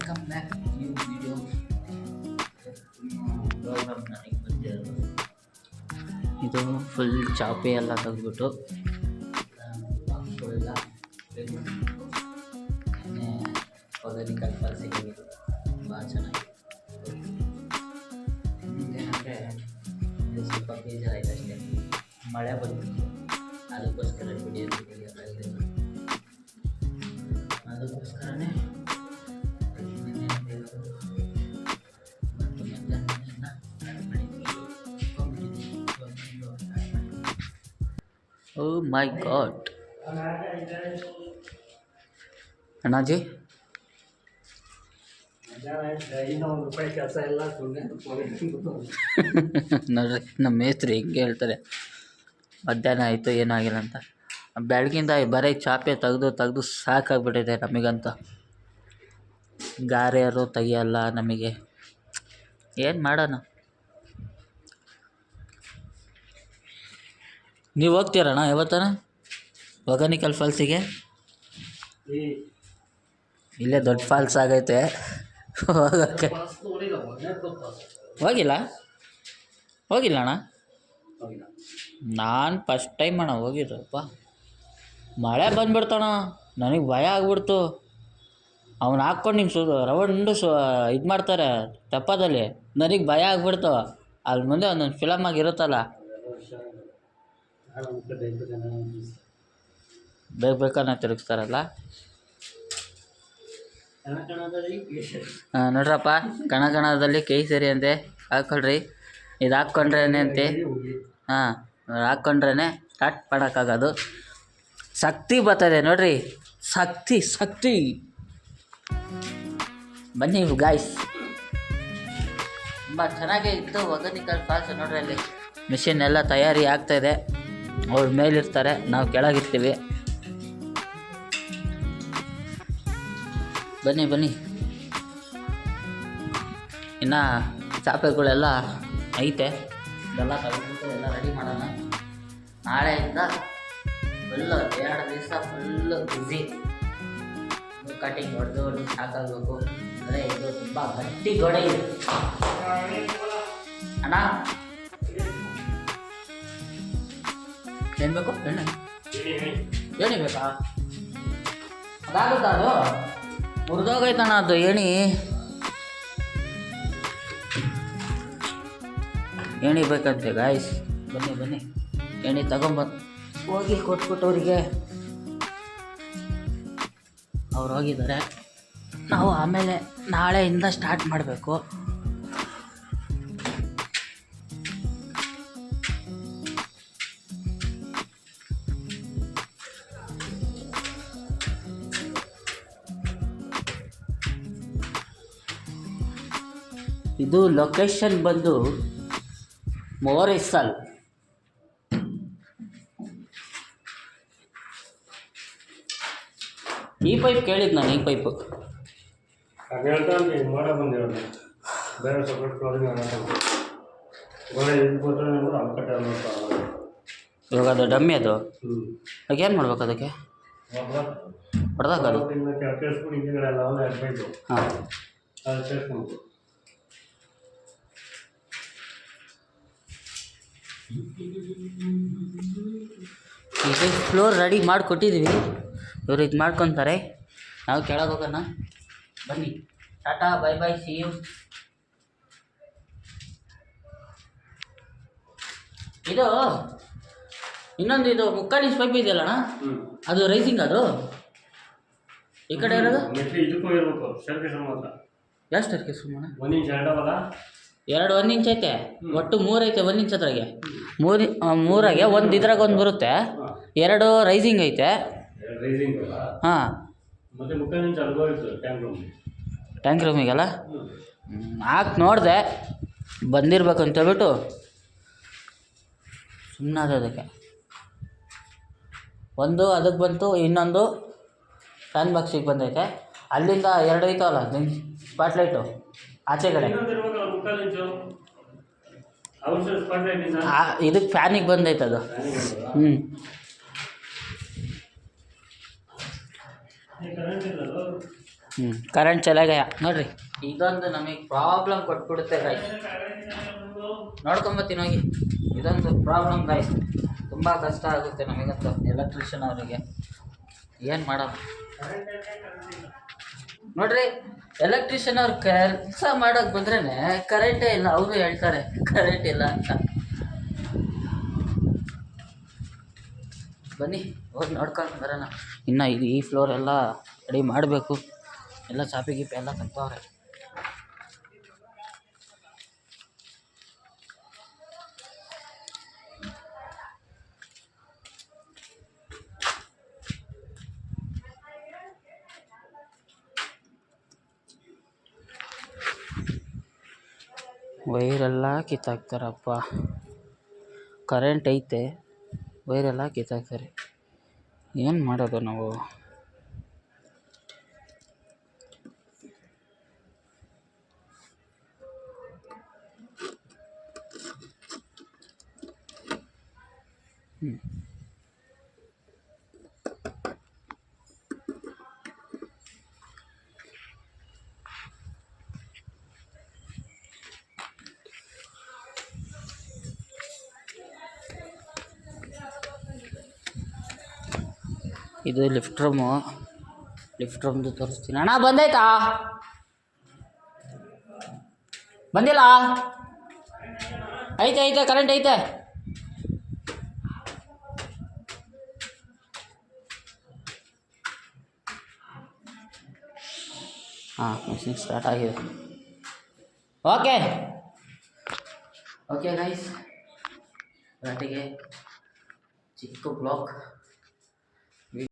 Welcome back new video program ನನಗೆ ಬಂದಿರೋದು. ಇದು ಫುಲ್ ಚಾಪೆ ಎಲ್ಲ ತೆಗೆದ್ಬಿಟ್ಟು ಫುಲ್ಲ ಒರ್ಗಾನಿಕಲ್ ಫಾಲ್ಸಿಗೆ ತುಂಬ ಚೆನ್ನಾಗಿ ಏನಂದರೆ ಸ್ವಲ್ಪ ಬೇಜಾರಾಯ್ತು ಅಷ್ಟೇ. ಮಳೆ ಬಂದಿತ್ತು, ಅದಕ್ಕೋಸ್ಕರ ವಿಡಿಯೋ ತೆಗಿಯೋಕ್ಕಾಗಲಿಲ್ಲ. ಅದಕ್ಕೋಸ್ಕರನೇ ಓ ಮೈ ಗಾಡ್ ಅಣ್ಣಾಜಿ ನೋಡ್ರಿ ನಮ್ಮ ಮೇಸ್ತ್ರಿ ಹಿಂಗೆ ಹೇಳ್ತಾರೆ, ಮಧ್ಯಾಹ್ನ ಆಯಿತು ಏನಾಗಿಲ್ಲ ಅಂತ. ಬೆಳಗಿಂದ ಬರೀ ಚಾಪೆ ತೆಗೆದು ಸಾಕಾಗ್ಬಿಟ್ಟಿದೆ ನಮಗಂತೂ. ಗಾರೆಯರು ತೆಗಿಯಲ್ಲ ನಮಗೆ, ಏನು ಮಾಡೋಣ. ನೀವು ಹೋಗ್ತೀರಣ್ಣ ಯಾವತ್ತನ ಒರ್ಗಾನಿಕಲ್ ಫಾಲ್ಸಿಗೆ? ಇಲ್ಲೇ ದೊಡ್ಡ ಫಾಲ್ಸ್ ಆಗೈತೆ ಹೋಗೋಕ್ಕೆ. ಹೋಗಿಲ್ಲ ಅಣ್ಣ, ನಾನು ಫಸ್ಟ್ ಟೈಮ್ ಅಣ್ಣ ಹೋಗಿದ್ದಪ್ಪ. ಮಳೆ ಬಂದ್ಬಿಡ್ತಣ, ನನಗೆ ಭಯ ಆಗ್ಬಿಡ್ತು. ಅವ್ನು ಹಾಕ್ಕೊಂಡು ಹಿಂಗೆ ರೌಂಡು ಇದು ಮಾಡ್ತಾರೆ ತೆಪ್ಪದಲ್ಲಿ, ನನಗೆ ಭಯ ಆಗ್ಬಿಡ್ತು. ಅಲ್ಲಿ ಮುಂದೆ ಒಂದೊಂದು ಫಿಲಮ್ ಆಗಿರುತ್ತಲ್ಲ, ಬೇಕನ್ನ ತಿರುಗಿಸ್ತಾರಲ್ಲ. ನೋಡ್ರಪ್ಪ, ಕಣದಲ್ಲಿ ಕೇಸರಿ ಅಂತೆ ಹಾಕ್ಕೊಳ್ರಿ. ಇದು ಹಾಕ್ಕೊಂಡ್ರೇನೆ ಅಂತೆ. ಹಾಂ, ಹಾಕ್ಕೊಂಡ್ರೇ ಸ್ಟಾರ್ಟ್ ಮಾಡೋಕ್ಕಾಗೋದು. ಶಕ್ತಿ ಬರ್ತದೆ ನೋಡ್ರಿ, ಶಕ್ತಿ. ಬನ್ನಿ ಗಾಯ್ಸ್, ತುಂಬ ಚೆನ್ನಾಗೇ ಇತ್ತು ಒರ್ಗಾನಿಕಲ್ ಫಾಲ್ಸ್. ನೋಡ್ರಿ ಅಲ್ಲಿ ಮಿಷಿನ್ ಎಲ್ಲ ತಯಾರಿ ಆಗ್ತಾಯಿದೆ. ಅವ್ರ ಮೇಲಿರ್ತಾರೆ, ನಾವು ಕೆಳಗಿರ್ತೀವಿ. ಬನ್ನಿ. ಇನ್ನು ಚಾಪೆಗಳೆಲ್ಲ ಐತೆ, ಇದೆಲ್ಲ ತೆಗೆದ್ಬಿಟ್ಟು ಎಲ್ಲ ರೆಡಿ ಮಾಡೋಣ. ನಾಳೆಯಿಂದ ಫುಲ್ಲು 2 ದಿವಸ ಫುಲ್ಲು ಬ್ಯುಸಿ. ಕಟಿಂಗ್ ಹೊಡೆದು ಸಾಕಾಗಬೇಕು. ಅಂದರೆ ಇದು ತುಂಬ ಗಟ್ಟಿ ಗೋಡೆ ಇದೆ ಅಣ್ಣ. ಏನು ಬೇಕು? ಏಣಿ ಬೇಕಾ? ಅದಾಗುತ್ತಾ? ಅದು ಮುರಿದೋಗೈತಣ್ಣ ಅದು ಏಣಿ ಬೇಕಂತೆ ಗಾಯ್ಸ್. ಬನ್ನಿ ಏಣಿ ತಗೊಂಬಂದು ಹೋಗಿ ಕೊಟ್ಬಿಟ್ಟವ್ರಿಗೆ. ಅವ್ರು ಹೋಗಿದ್ದಾರೆ, ನಾವು ಆಮೇಲೆ ನಾಳೆಯಿಂದ ಸ್ಟಾರ್ಟ್ ಮಾಡಬೇಕು. ಇದು ಲೊಕೇಶನ್ ಬಂದು ಮೋರಿಸಲ್. ಈ ಪೈಪ್ ಕೇಳಿದ್ದು ನಾನು, ಈ ಪೈಪು ಇವಾಗ ಅದು ಡಮ್ಮಿ. ಅದು ಇವಾಗ ಏನು ಮಾಡ್ಬೇಕು? ಅದಕ್ಕೆ ಹೊಡೆದಾಕದು. ಹಾಂ, ಈಗ ಫ್ಲೋರ್ ರೆಡಿ ಮಾಡಿಕೊಟ್ಟಿದ್ದೀವಿ. ಇವರು ಇದು ಮಾಡ್ಕೊತಾರೆ, ನಾವು ಕೆಳಗೆ ಹೋಗೋಣ. ಬನ್ನಿ, ಟಾಟಾ, ಬೈ ಸಿ ಯು. ಇದು ಇನ್ನೊಂದು, ಇದು 3/4 ಇಂಚ್ ಪೈಪ್ ಇದೆಯಲ್ಲಣ್ಣ, ಅದು ರೈಸಿಂಗ್. ಅದು ಈ ಕಡೆ ಇರೋದು ಎಷ್ಟು ಸ್ಟೇರ್ಕೇಸ್ ಅಣ್ಣ? 1 ಇಂಚ್ 1 ಇಂಚ್ ಐತೆ, ಒಟ್ಟು 3 ಐತೆ. 1 ಇಂಚ್ ಹತ್ರಗೆ 3 ಒಂದು ಇದ್ರಾಗ ಒಂದು ಬರುತ್ತೆ, 2 ರೈಸಿಂಗ್ ಐತೆ. ಹಾಂ, ಟ್ಯಾಂಕ್ ರೂಮಿಗೆಲ್ಲ ಹಾಕಿ ನೋಡಿದೆ, ಬಂದಿರ್ಬೇಕು ಅಂತೇಳ್ಬಿಟ್ಟು ಸುಮ್ಮನಾದ. ಅದಕ್ಕೆ ಒಂದು ಅದಕ್ಕೆ ಬಂತು, ಇನ್ನೊಂದು ಫ್ಯಾನ್ ಬಾಕ್ಸಿಗೆ ಬಂದೈತೆ. ಅಲ್ಲಿಂದ 2 ಐತವಲ್ಲ ಸ್ಪಾಟ್ಲೈಟು ಆಚೆ ಕಡೆ, ಇದಕ್ಕೆ ಫ್ಯಾನಿಗೆ ಬಂದೈತೆ ಅದು. ಕರೆಂಟ್ ಚಲಾಗಯ ನೋಡ್ರಿ, ಇದೊಂದು ನಮಗೆ ಪ್ರಾಬ್ಲಮ್ ಕೊಟ್ಬಿಡುತ್ತೆ ಗಾಯ್ಸ್. ನೋಡ್ಕೊಂಬತ್ತೀನಿ ಹೋಗಿ. ಇದೊಂದು ಪ್ರಾಬ್ಲಮ್ ಗಾಯ್ಸ್, ತುಂಬ ಕಷ್ಟ ಆಗುತ್ತೆ ನಮಗಂತೂ ಎಲೆಕ್ಟ್ರಿಷಿಯನ್ ಅವರಿಗೆ. ಏನು ಮಾಡೋದು ನೋಡ್ರಿ, ಎಲೆಕ್ಟ್ರಿಷಿಯನ್ ಅವ್ರು ಕೆಲಸ ಮಾಡೋಕ್ಕೆ ಬಂದ್ರೇ ಕರೆಂಟೇ ಇಲ್ಲ. ಅವರು ಹೇಳ್ತಾರೆ ಕರೆಂಟ್ ಇಲ್ಲ ಅಂತ. ಬನ್ನಿ ಹೋಗಿ ನೋಡ್ಕೊಂಡು ಬರೋಣ. ಇನ್ನು ಇದು ಈ ಫ್ಲೋರ್ ಎಲ್ಲ ರೆಡಿ ಮಾಡಬೇಕು. ಎಲ್ಲ ಚಾಪಿ ಗೀಪಿ ಎಲ್ಲ ಕಲ್ತವ್ರೆ. ವೈರೆಲ್ಲ ಕಿತ್ತಾಕ್ತಾರಪ್ಪ. ಕರೆಂಟ್ ಐತೆ, ವೈರೆಲ್ಲ ಕಿತ್ತಾಕ್ತಾರೆ. ಏನು ಮಾಡೋದು ನಾವು? ಇದು ಲಿಫ್ಟ್ ರೂಮ್ದು ತೋರಿಸ್ತೀನಿ. ಅಣ್ಣ ಬಂದೈತಾ? ಬಂದಿಲ್ಲ? ಐತೆ ಕರೆಂಟ್ ಐತೆ. ಮಿಷಿನ್ ಸ್ಟಾರ್ಟ್ ಆಗಿದೆ. ಓಕೆ ಗೈಸ್, ಚಿಕ್ಕ ಬ್ಲಾಗ್